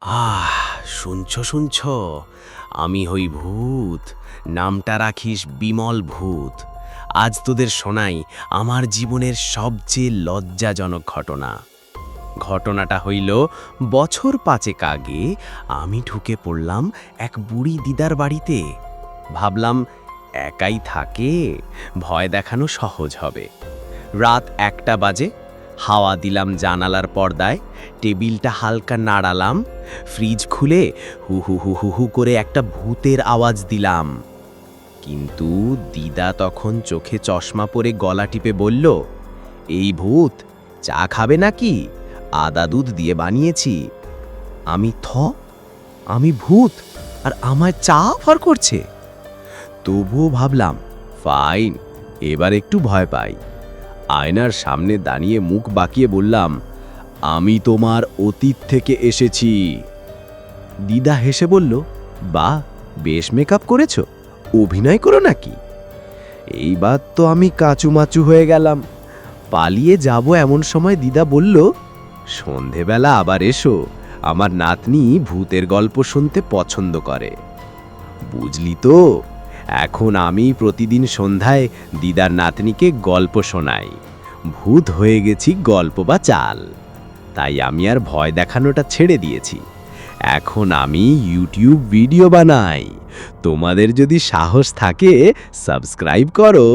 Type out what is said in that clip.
আহ শুনছো শুনছো, আমি হই ভূত। নামটা রাখিস বিমল ভূত। আজ তোদের শোনাই আমার জীবনের সবচেয়ে লজ্জাজনক ঘটনা। ঘটনাটা হইল বছর 5 আগে আমি ঢুকে পড়লাম এক বুড়ি দিদার বাড়িতে। ভাবলাম একাই থাকে, ভয় দেখানো সহজ হবে। রাত 1টা বাজে। হাওয়া দিলাম জানালার পর্দায়, টেবিলটা হালকা নাড়ালাম, ফ্রিজ খুলে হু হু হু হু হু করে একটা ভূতের আওয়াজ দিলাম। কিন্তু দিদা তখন চোখে চশমা পরে গলা টিপে বলল, এই ভূত, চা খাবে নাকি? আদা দুধ দিয়ে বানিয়েছি। আমি আমি ভূত, আর আমায় চা অফার করছে। তবুও ভাবলাম ফাইন, এবার একটু ভয় পাই। আয়নার সামনে দাঁড়িয়ে মুখ বাঁকিয়ে বললাম, আমি তোমার অতীত থেকে এসেছি। দিদা হেসে বলল, বাহ, বেশ মেকআপ করেছো, অভিনয় করো নাকি? এইবার তো আমি কাচুমাচু হয়ে গেলাম। পালিয়ে যাব এমন সময় দিদা বলল, সন্ধেবেলা আবার এসো, আমার নাতনি ভূতের গল্প শুনতে পছন্দ করে। বুঝলি তো, এখন আমি প্রতিদিন সন্ধ্যায় দিদার নাতনিকে গল্প শোনাই। ভূত হয়ে গেছি গল্প বা চাল। তাই আমি আর ভয় দেখানোটা ছেড়ে দিয়েছি। এখন আমি ইউটিউব ভিডিও বানাই। তোমাদের যদি সাহস থাকে সাবস্ক্রাইব করো।